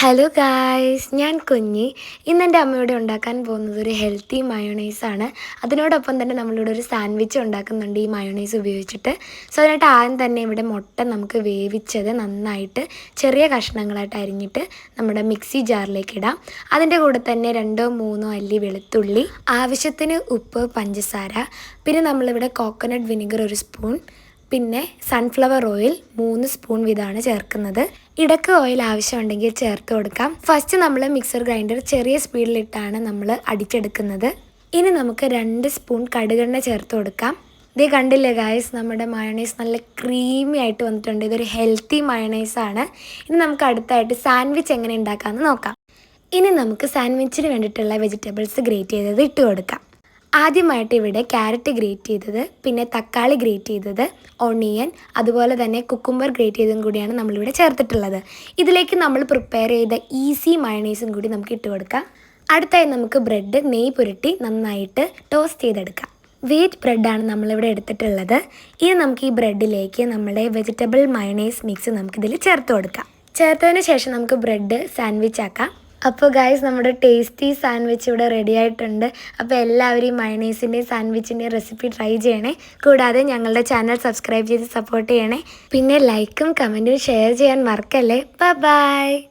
Hello guys, ഞാൻ കുഞ്ഞി. ഇന്ന് എൻ്റെ അമ്മയോടെ ഉണ്ടാക്കാൻ പോകുന്നത് ഒരു ഹെൽത്തി മയോണൈസാണ്. അതിനോടൊപ്പം തന്നെ നമ്മളിവിടെ ഒരു സാൻഡ്വിച്ച് ഉണ്ടാക്കുന്നുണ്ട് ഈ മയോണൈസ് ഉപയോഗിച്ചിട്ട്. സോ അതിനായിട്ട് ആദ്യം തന്നെ ഇവിടെ മുട്ട നമുക്ക് വേവിച്ചത് നന്നായിട്ട് ചെറിയ കഷ്ണങ്ങളായിട്ട് അരിഞ്ഞിട്ട് നമ്മുടെ മിക്സി ജാറിലേക്ക് ഇടാം. അതിൻ്റെ കൂടെ തന്നെ 2-3 അല്ലി വെളുത്തുള്ളി, ആവശ്യത്തിന് ഉപ്പ്, പഞ്ചസാര, പിന്നെ നമ്മളിവിടെ കോക്കനട്ട് വിനെഗർ 1 സ്പൂൺ, പിന്നെ സൺഫ്ലവർ ഓയിൽ 3 സ്പൂൺ വീതമാണ് ചേർക്കുന്നത്. ഇടയ്ക്ക് ഓയിൽ ആവശ്യമുണ്ടെങ്കിൽ ചേർത്ത് കൊടുക്കാം. ഫസ്റ്റ് നമ്മൾ മിക്സർ ഗ്രൈൻഡർ ചെറിയ സ്പീഡിലിട്ടാണ് നമ്മൾ അടിച്ചെടുക്കുന്നത്. ഇനി നമുക്ക് 2 സ്പൂൺ കടുകെണ്ണ ചേർത്ത് കൊടുക്കാം. ഇതേ കണ്ടില്ലേ ഗായ്സ്, നമ്മുടെ മയോണൈസ് നല്ല ക്രീമി ആയിട്ട് വന്നിട്ടുണ്ട്. ഇതൊരു ഹെൽത്തി മയോണൈസാണ്. ഇനി നമുക്ക് അടുത്തായിട്ട് സാൻഡ്വിച്ച് എങ്ങനെ ഉണ്ടാക്കാമെന്ന് നോക്കാം. ഇനി നമുക്ക് സാൻഡ്വിച്ചിന് വേണ്ടിയിട്ടുള്ള വെജിറ്റബിൾസ് ഗ്രേറ്റ് ചെയ്തത് ഇട്ട് കൊടുക്കാം. ആദ്യമായിട്ട് ഇവിടെ ക്യാരറ്റ് ഗ്രേറ്റ് ചെയ്തത്, പിന്നെ തക്കാളി ഗ്രേറ്റ് ചെയ്തത്, ഒണിയൻ, അതുപോലെ തന്നെ കുക്കുംബർ ഗ്രേറ്റ് ചെയ്തതും കൂടിയാണ് നമ്മളിവിടെ ചേർത്തിട്ടുള്ളത്. ഇതിലേക്ക് നമ്മൾ പ്രിപ്പയർ ചെയ്ത ഈസി മയോണൈസും കൂടി നമുക്ക് ഇട്ട് കൊടുക്കാം. അടുത്തായി നമുക്ക് ബ്രെഡ് നെയ്യ് പുരട്ടി നന്നായിട്ട് ടോസ്റ്റ് ചെയ്തെടുക്കാം. വീറ്റ് ബ്രെഡാണ് നമ്മളിവിടെ എടുത്തിട്ടുള്ളത്. ഇനി നമുക്ക് ഈ ബ്രെഡിലേക്ക് നമ്മുടെ വെജിറ്റബിൾ മയോണൈസ് മിക്സ് നമുക്കിതിൽ ചേർത്ത് കൊടുക്കാം. ചേർത്തതിന് ശേഷം നമുക്ക് ബ്രെഡ് സാൻഡ്വിച്ച് ആക്കാം. അപ്പോൾ ഗൈസ്, നമ്മുടെ ടേസ്റ്റി സാൻഡ്വിച്ച് ഇവിടെ റെഡി ആയിട്ടുണ്ട്. അപ്പോൾ എല്ലാവരും മയോണൈസിൻ്റെയും സാൻഡ്വിച്ചിൻ്റെയും റെസിപ്പി ട്രൈ ചെയ്യണേ. കൂടാതെ ഞങ്ങളുടെ ചാനൽ സബ്സ്ക്രൈബ് ചെയ്ത് സപ്പോർട്ട് ചെയ്യണേ. പിന്നെ ലൈക്കും കമൻറ്റും ഷെയർ ചെയ്യാൻ മറക്കല്ലേ. ബൈ.